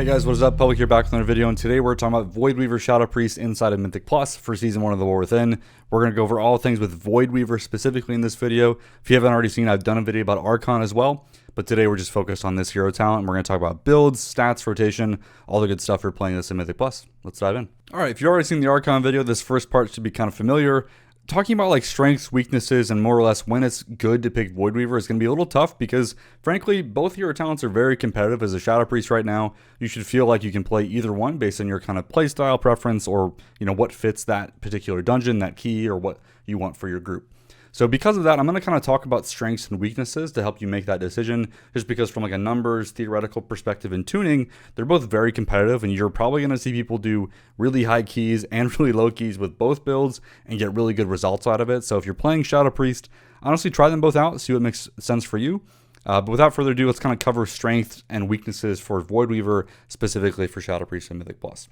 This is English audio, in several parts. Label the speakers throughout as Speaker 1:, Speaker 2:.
Speaker 1: Hey guys, what is up? Public here back with another video, and today we're talking about Voidweaver Shadow Priest inside of Mythic Plus for Season 1 of the War Within. We're going to go over all things with Voidweaver specifically in this video. If you haven't already seen, I've done a video about Archon as well, but today we're just focused on this hero talent, and we're going to talk about builds, stats, rotation, all the good stuff for playing this in Mythic Plus. Let's dive in. Alright, if you've already seen the Archon video, this first part should be kind of familiar. Talking about like strengths, weaknesses, and more or less when it's good to pick Voidweaver is going to be a little tough because, frankly, both hero talents are very competitive. As a Shadow Priest right now, you should feel like you can play either one based on your kind of playstyle preference or, you know, what fits that particular dungeon, that key, or what you want for your group. So because of that, I'm going to kind of talk about strengths and weaknesses to help you make that decision, just because from like a numbers, theoretical perspective and tuning, they're both very competitive, and you're probably going to see people do really high keys and really low keys with both builds and get really good results out of it. So if you're playing Shadow Priest, honestly, try them both out, see what makes sense for you. But without further ado, let's kind of cover strengths and weaknesses for Voidweaver, specifically for Shadow Priest and Mythic Plus.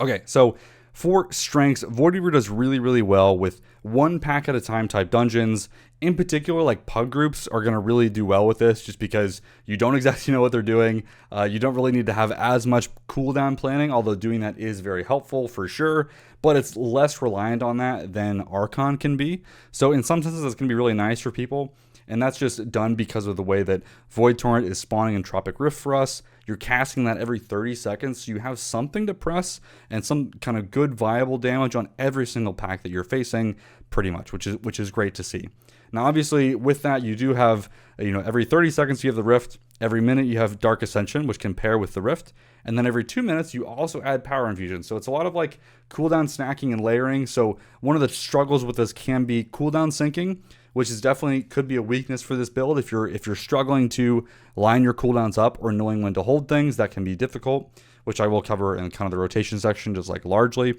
Speaker 1: Okay, so for strengths, Voidweaver does really well with one pack at a time type dungeons. In particular, like pug groups are going to really do well with this just because you don't exactly know what they're doing. You don't really need to have as much cooldown planning, although doing that is very helpful for sure, but it's less reliant on that than Archon can be. So in some senses, it's going to be really nice for people. And that's just done because of the way that Void Torrent is spawning in Tropic Rift for us. You're casting that every 30 seconds, so you have something to press and some kind of good viable damage on every single pack that you're facing, pretty much, which is great to see. Now, obviously, with that, you do have, every 30 seconds you have the Rift, every minute you have Dark Ascension, which can pair with the Rift, and then every 2 minutes you also add Power Infusion. So it's a lot of like cooldown snacking and layering. So one of the struggles with this can be cooldown syncing, which is definitely could be a weakness for this build. If you're struggling to line your cooldowns up or knowing when to hold things, that can be difficult, which I will cover in kind of the rotation section, just like largely.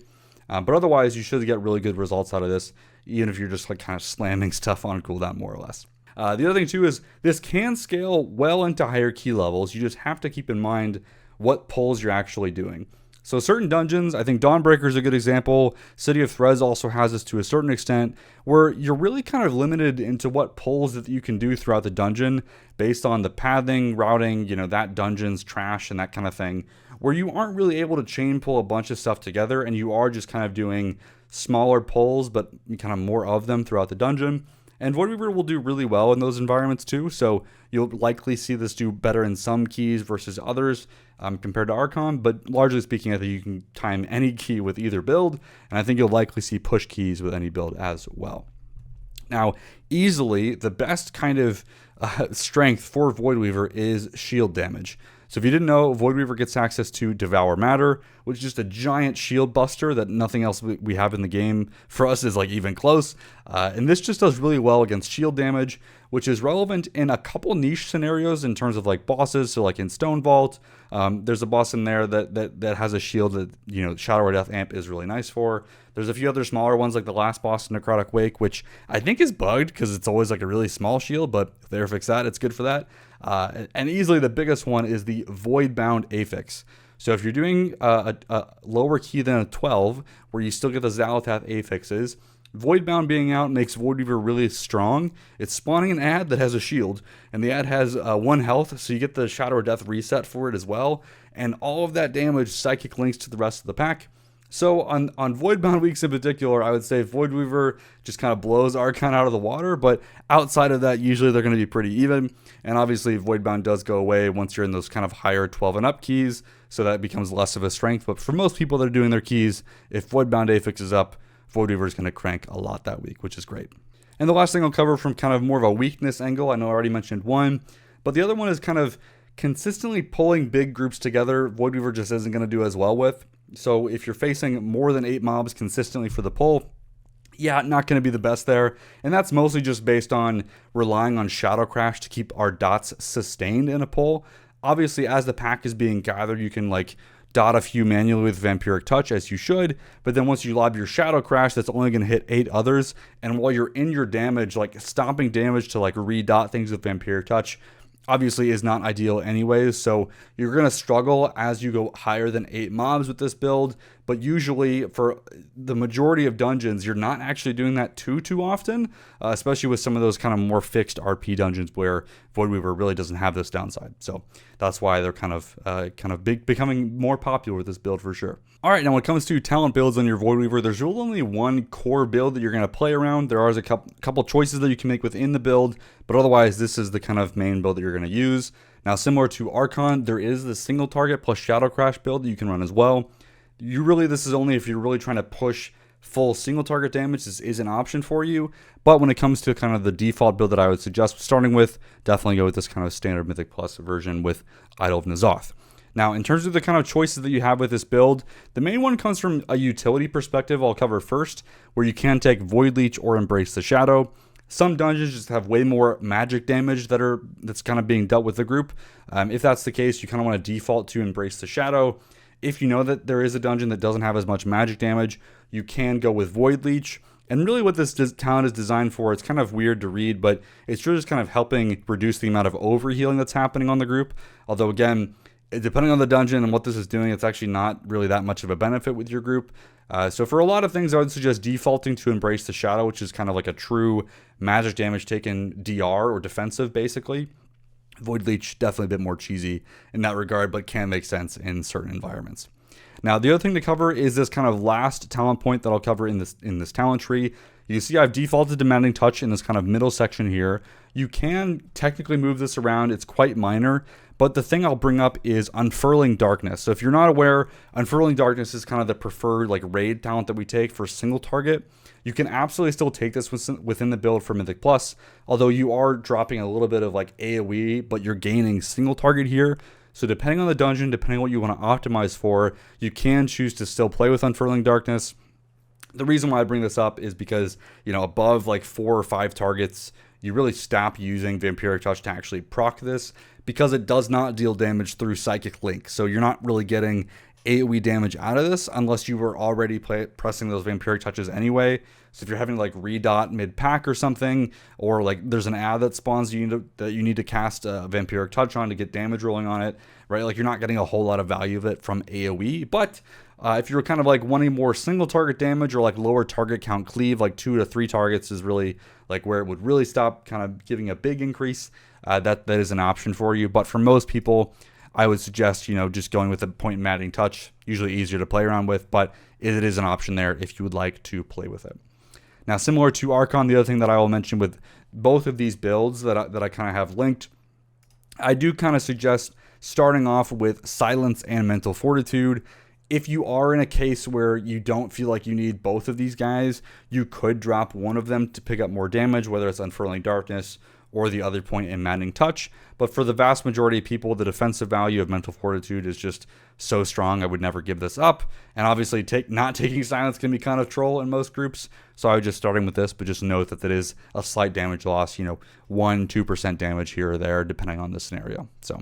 Speaker 1: But otherwise, you should get really good results out of this, even if you're just like kind of slamming stuff on cooldown more or lless. The other thing too is this can scale well into higher key levels. You just have to keep in mind what pulls you're actually doing. So certain dungeons, I think Dawnbreaker is a good example. City of Threads also has this to a certain extent, where you're really kind of limited into what pulls that you can do throughout the dungeon based on the pathing, routing, that dungeon's trash and that kind of thing, where you aren't really able to chain pull a bunch of stuff together, and you are just kind of doing smaller pulls, but kind of more of them throughout the dungeon. And Voidweaver will do really well in those environments too, so you'll likely see this do better in some keys versus others compared to Archon, but largely speaking, I think you can time any key with either build, and I think you'll likely see push keys with any build as well. Now, easily, the best kind of strength for Voidweaver is shield damage. So if you didn't know, Voidweaver gets access to Devour Matter, which is just a giant shield buster that nothing else we have in the game for us is like even close. And this just does really well against shield damage, which is relevant in a couple niche scenarios in terms of like bosses. So like in Stone Vault, there's a boss in there that has a shield that, Shadow or Death Amp is really nice for. There's a few other smaller ones like the last boss in Necrotic Wake, which I think is bugged because it's always like a really small shield, but if they fix that, it's good for that. And easily the biggest one is the Voidbound Affix. So if you're doing a lower key than a 12, where you still get the Xal'atath affixes, Voidbound being out makes Voidweaver really strong. It's spawning an ad that has a shield, and the ad has 1 health, so you get the Shadow or Death reset for it as well, and all of that damage psychic links to the rest of the pack. So on Voidbound weeks in particular, I would say Voidweaver just kind of blows Archon out of the water, but outside of that, usually they're going to be pretty even. And obviously Voidbound does go away once you're in those kind of higher 12 and up keys, so that becomes less of a strength. But for most people that are doing their keys, if Voidbound Affix is up, Voidweaver is going to crank a lot that week, which is great. And the last thing I'll cover from kind of more of a weakness angle, I know I already mentioned one, but the other one is kind of consistently pulling big groups together. Voidweaver just isn't going to do as well with. So if you're facing more than 8 mobs consistently for the pull, yeah, not going to be the best there. And that's mostly just based on relying on Shadow Crash to keep our dots sustained in a pull. Obviously, as the pack is being gathered, you can like dot a few manually with Vampiric Touch, as you should, but then once you lob your Shadow Crash, that's only going to hit 8 others, and while you're in your damage, like stopping damage to like re-dot things with Vampiric Touch obviously is not ideal anyways, so you're going to struggle as you go higher than 8 mobs with this build, but usually for the majority of dungeons, you're not actually doing that too often, especially with some of those kind of more fixed RP dungeons where Voidweaver really doesn't have this downside. So that's why they're kind of becoming more popular with this build for sure. All right, now when it comes to talent builds on your Voidweaver, there's really only one core build that you're going to play around. There are a couple choices that you can make within the build, but otherwise this is the kind of main build that you're going to use. Now, similar to Archon, there is the single target plus Shadow Crash build that you can run as well. This is only if you're really trying to push full single target damage. This is an option for you, but when it comes to kind of the default build that I would suggest starting with, definitely go with this kind of standard Mythic Plus version with Idol of N'Zoth. Now, in terms of the kind of choices that you have with this build, the main one comes from a utility perspective I'll cover first, where you can take Void Leech or Embrace the Shadow. Some dungeons just have way more magic damage that's kind of being dealt with the group. If that's the case, you kind of want to default to Embrace the Shadow. If you know that there is a dungeon that doesn't have as much magic damage, you can go with Void Leech. And really what this talent is designed for, it's kind of weird to read, but it's really just kind of helping reduce the amount of overhealing that's happening on the group. Although again, depending on the dungeon and what this is doing, it's actually not really that much of a benefit with your group. So for a lot of things, I would suggest defaulting to Embrace the Shadow, which is kind of like a true magic damage taken DR or defensive, basically. Void Leech, definitely a bit more cheesy in that regard, but can make sense in certain environments. Now, the other thing to cover is this kind of last talent point that I'll cover in this talent tree. You can see I've defaulted to Maddening Touch in this kind of middle section here. You can technically move this around. It's quite minor, but the thing I'll bring up is Unfurling Darkness. So if you're not aware, Unfurling Darkness is kind of the preferred like raid talent that we take for single target. You can absolutely still take this within the build for Mythic Plus, although you are dropping a little bit of like AoE, but you're gaining single target here. So depending on the dungeon, depending on what you want to optimize for, you can choose to still play with Unfurling Darkness. The reason why I bring this up is because, you know, above like 4 or 5 targets, you really stop using Vampiric Touch to actually proc this, because it does not deal damage through Psychic Link. So you're not really getting AoE damage out of this unless you were already pressing those Vampiric Touches anyway. So if you're having like redot mid-pack or something, or like there's an ad that spawns that you need to cast a Vampiric Touch on to get damage rolling on it, right? Like you're not getting a whole lot of value of it from AoE. But if you're kind of like wanting more single target damage or like lower target count cleave, like 2 to 3 targets is really like where it would really stop kind of giving a big increase. That is an option for you. But for most people, I would suggest, you know, just going with a point Maddening Touch, usually easier to play around with, but it is an option there if you would like to play with it. Now, similar to Archon, the other thing that I will mention with both of these builds that I kind of have linked, I do kind of suggest starting off with Silence and Mental Fortitude. If you are in a case where you don't feel like you need both of these guys, you could drop one of them to pick up more damage, whether it's Unfurling Darkness or the other point in Maddening Touch. But for the vast majority of people, the defensive value of Mental Fortitude is just so strong, I would never give this up. And obviously, not taking Silence can be kind of troll in most groups, so I would just starting with this, but just note that is a slight damage loss, you know, 1-2% damage here or there, depending on the scenario. So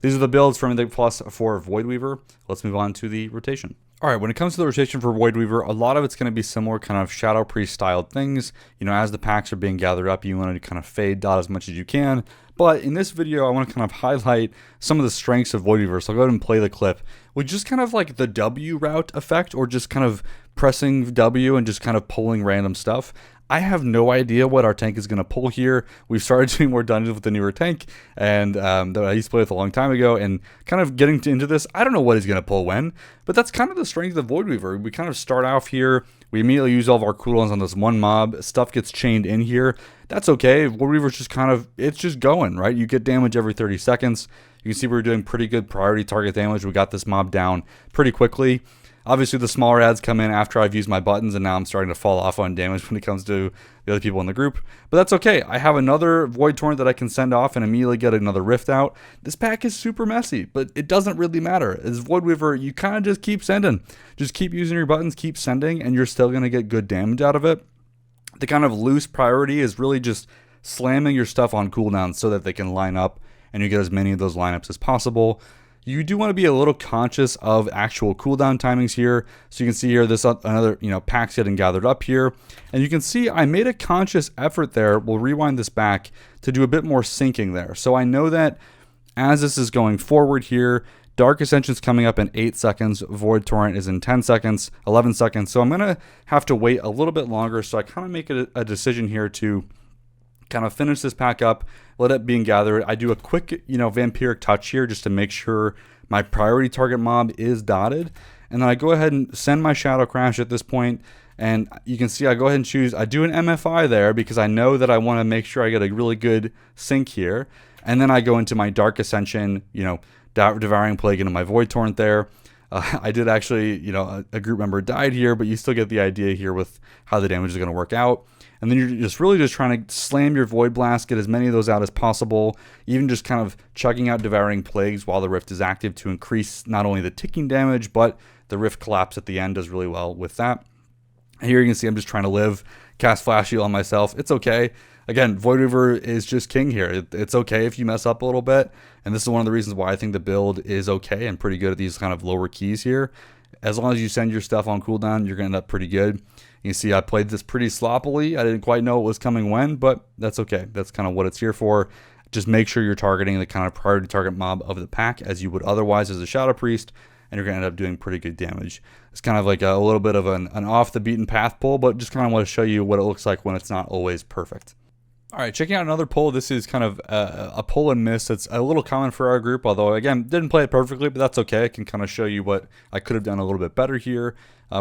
Speaker 1: these are the builds for Mythic Plus for Voidweaver. Let's move on to the rotation. All right, when it comes to the rotation for Voidweaver, a lot of it's going to be similar kind of Shadow Priest styled things. You know, as the packs are being gathered up, you want to kind of fade dot as much as you can. But in this video, I want to kind of highlight some of the strengths of Voidweaver. So I'll go ahead and play the clip with just kind of like the W route effect, or just kind of pressing W and just kind of pulling random stuff. I have no idea what our tank is going to pull here. We've started doing more dungeons with the newer tank, and that I used to play with a long time ago, and kind of getting into this, I don't know what he's going to pull when, but that's kind of the strength of Voidweaver. We kind of start off here, we immediately use all of our cooldowns on this one mob, stuff gets chained in here. That's okay. Voidweaver's just kind of, it's just going, right? You get damage every 30 seconds. You can see we're doing pretty good priority target damage. We got this mob down pretty quickly. Obviously, the smaller ads come in after I've used my buttons, and now I'm starting to fall off on damage when it comes to the other people in the group. But that's okay. I have another Void Torrent that I can send off and immediately get another Rift out. This pack is super messy, but it doesn't really matter. As Voidweaver, you kind of just keep sending. Just keep using your buttons, keep sending, and you're still going to get good damage out of it. The kind of loose priority is really just slamming your stuff on cooldowns so that they can line up, and you get as many of those lineups as possible. You do want to be a little conscious of actual cooldown timings here. So you can see here this another, you know, packs getting gathered up here. And you can see I made a conscious effort there. We'll rewind this back to do a bit more syncing there. So I know that as this is going forward here, Dark Ascension's coming up in 8 seconds. Void Torrent is in 10 seconds, 11 seconds. So I'm going to have to wait a little bit longer. So I kind of make a decision here to kind of finish this pack up, let it be gathered. I do a quick, vampiric touch here just to make sure my priority target mob is dotted. And then I go ahead and send my Shadow Crash at this point. And you can see I go ahead and choose, I do an MFI there because I know that I want to make sure I get a really good sync here. And then I go into my Dark Ascension, Devouring Plague into my Void Torrent there. I did actually, a group member died here, but you still get the idea here with how the damage is going to work out. And then you're just really just trying to slam your Void Blast, get as many of those out as possible, even just kind of chugging out Devouring Plagues while the Rift is active to increase not only the ticking damage, but the Rift collapse at the end does really well with that. And here you can see I'm just trying to live, cast Flash Heal on myself. It's okay. Again, Voidweaver is just king here. It's okay if you mess up a little bit, and this is one of the reasons why I think the build is okay and pretty good at these kind of lower keys here. As long as you send your stuff on cooldown, you're going to end up pretty good. You see I played this pretty sloppily. I didn't quite know it was coming when, but that's okay. That's kind of what it's here for. Just make sure you're targeting the kind of priority target mob of the pack as you would otherwise as a Shadow Priest, and you're going to end up doing pretty good damage. It's kind of like a little bit of an off the beaten path pull, but just kind of want to show you what it looks like when it's not always perfect. All right, checking out another pull. This is kind of a pull and miss. It's a little common for our group, although, again, didn't play it perfectly, but that's okay. I can kind of show you what I could have done a little bit better here.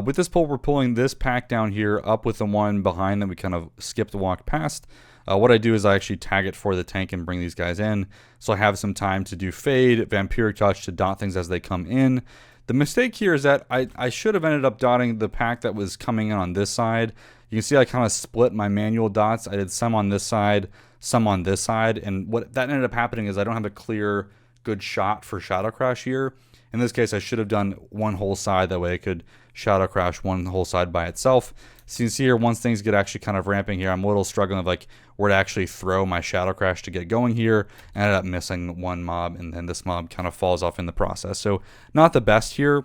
Speaker 1: With this pull, we're pulling this pack down here up with the one behind that we kind of skipped walk past. What I do is I actually tag it for the tank and bring these guys in, so I have some time to do Fade, Vampiric Touch to dot things as they come in. The mistake here is that I should have ended up dotting the pack that was coming in on this side. You can see I kind of split my manual dots. I did some on this side, some on this side, and what that ended up happening is I don't have a clear, good shot for Shadow Crash here. In this case, I should have done one whole side, that way I could Shadow Crash one whole side by itself. So you can see here, once things get actually kind of ramping here, I'm a little struggling with like where to actually throw my Shadow Crash to get going here. I ended up missing one mob, and then this mob kind of falls off in the process. So not the best here.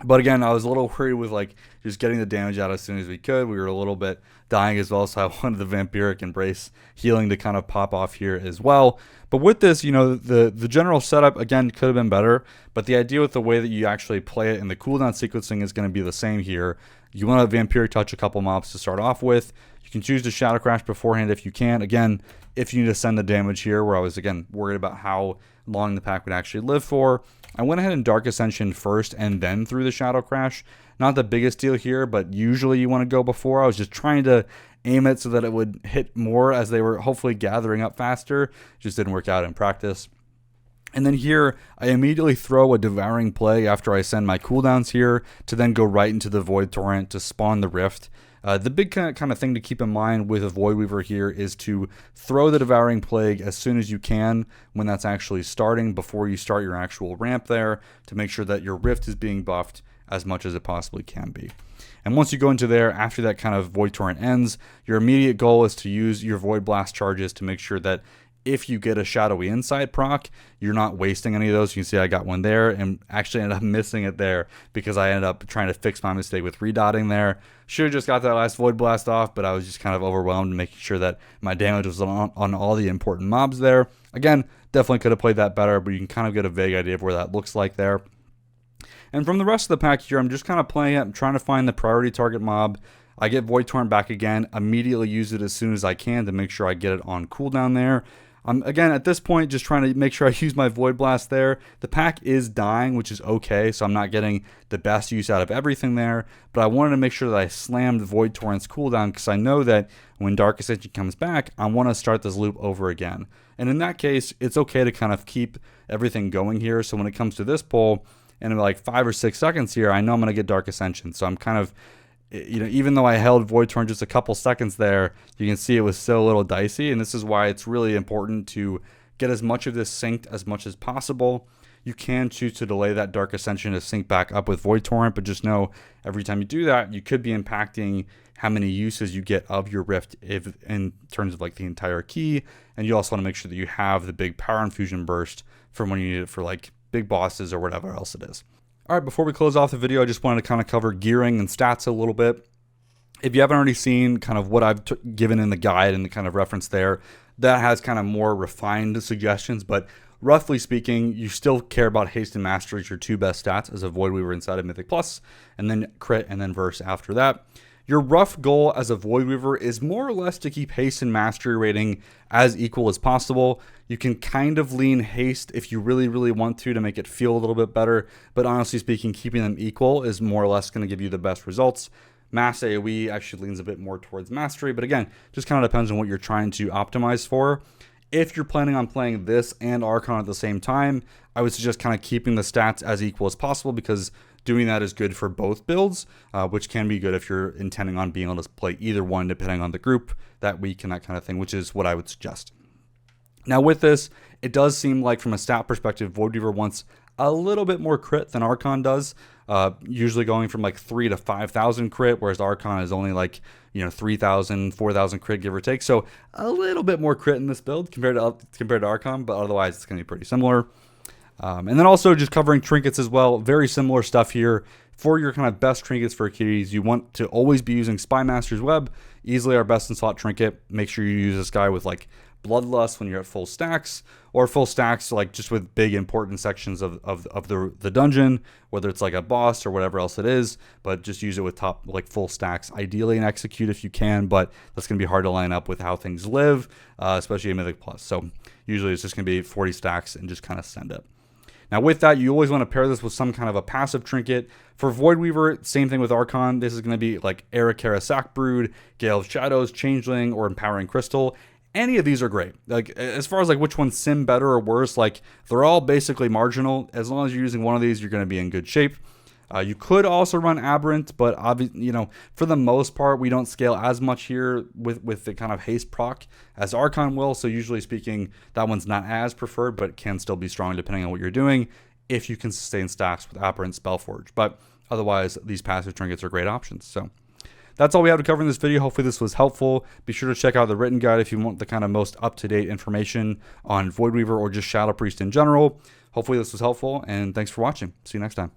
Speaker 1: But again, I was a little worried with like just getting the damage out as soon as we could. We were a little bit dying as well, so I wanted the Vampiric Embrace healing to kind of pop off here as well. But with this, the general setup, again, could have been better. But the idea with the way that you actually play it and the cooldown sequencing is going to be the same here. You want to Vampiric Touch a couple mobs to start off with. You can choose to Shadow Crash beforehand if you can. Again, if you need to send the damage here, where I was, again, worried about how long the pack would actually live for. I went ahead and Dark Ascension first and then threw the Shadow Crash. Not the biggest deal here, but usually you want to go before. I was just trying to aim it so that it would hit more as they were hopefully gathering up faster. Just didn't work out in practice. And then here, I immediately throw a Devouring Plague after I send my cooldowns here to then go right into the Void Torrent to spawn the Rift. The big kind of thing to keep in mind with a Voidweaver here is to throw the Devouring Plague as soon as you can when that's actually starting, before you start your actual ramp there, to make sure that your Rift is being buffed as much as it possibly can be. And once you go into there, after that kind of Void Torrent ends, your immediate goal is to use your Void Blast charges to make sure that if you get a Shadowy Insight proc, you're not wasting any of those. You can see I got one there and actually ended up missing it there because I ended up trying to fix my mistake with redotting there. Should have just got that last Void Blast off, but I was just kind of overwhelmed, making sure that my damage was on all the important mobs there. Again, definitely could have played that better, but you can kind of get a vague idea of where that looks like there. And from the rest of the pack here, I'm just kind of playing it. I'm trying to find the priority target mob. I get Void Torrent back again, immediately use it as soon as I can to make sure I get it on cooldown there. Again, at this point, just trying to make sure I use my Void Blast there. The pack is dying, which is okay, so I'm not getting the best use out of everything there, but I wanted to make sure that I slammed Void Torrent's cooldown, because I know that when Dark Ascension comes back, I want to start this loop over again. And in that case, it's okay to kind of keep everything going here, so when it comes to this pull, in like 5 or 6 seconds here, I know I'm going to get Dark Ascension, so I'm kind of, even though I held Void Torrent just a couple seconds there, you can see it was still a little dicey, and this is why it's really important to get as much of this synced as much as possible. You can choose to delay that Dark Ascension to sync back up with Void Torrent, but just know every time you do that, you could be impacting how many uses you get of your Rift in terms of like the entire key, and you also want to make sure that you have the big power infusion burst from when you need it for like big bosses or whatever else it is. All right, before we close off the video, I just wanted to kind of cover gearing and stats a little bit. If you haven't already seen kind of what I've given in the guide and the kind of reference there, that has kind of more refined suggestions, but roughly speaking, you still care about haste and mastery as your two best stats as a Voidweaver inside of Mythic Plus, and then crit and then verse after that. Your rough goal as a Voidweaver is more or less to keep haste and mastery rating as equal as possible. You can kind of lean haste if you really, really want to make it feel a little bit better, but honestly speaking, keeping them equal is more or less going to give you the best results. Mass AoE actually leans a bit more towards mastery, but again, just kind of depends on what you're trying to optimize for. If you're planning on playing this and Archon at the same time, I would suggest kind of keeping the stats as equal as possible, because doing that is good for both builds, which can be good if you're intending on being able to play either one depending on the group that week and that kind of thing, which is what I would suggest. Now with this, it does seem like from a stat perspective, Voidweaver wants a little bit more crit than Archon does, usually going from like 3 to 5,000 crit, whereas Archon is only like, 3,000, 4,000 crit, give or take. So a little bit more crit in this build compared to Archon, but otherwise it's going to be pretty similar. And then also just covering trinkets as well. Very similar stuff here. For your kind of best trinkets for Achilles, you want to always be using Spymaster's Web, easily our best in slot trinket. Make sure you use this guy with like Bloodlust when you're at full stacks, or full stacks like just with big important sections of the dungeon, whether it's like a boss or whatever else it is, but just use it with top like full stacks, ideally in execute if you can, but that's going to be hard to line up with how things live, especially in Mythic Plus. So usually it's just going to be 40 stacks and just kind of send it. Now with that, you always want to pair this with some kind of a passive trinket. For Voidweaver, same thing with Archon. This is going to be like Arakara Sackbrood, Gale of Shadows, Changeling, or Empowering Crystal. Any of these are great. Like as far as like which ones sim better or worse, like they're all basically marginal. As long as you're using one of these, you're going to be in good shape. You could also run Aberrant, but obviously, for the most part, we don't scale as much here with the kind of haste proc as Archon will. So usually speaking, that one's not as preferred, but can still be strong depending on what you're doing if you can sustain stacks with Aberrant Spellforge. But otherwise, these passive trinkets are great options. So that's all we have to cover in this video. Hopefully this was helpful. Be sure to check out the written guide if you want the kind of most up-to-date information on Voidweaver or just Shadow Priest in general. Hopefully this was helpful, and thanks for watching. See you next time.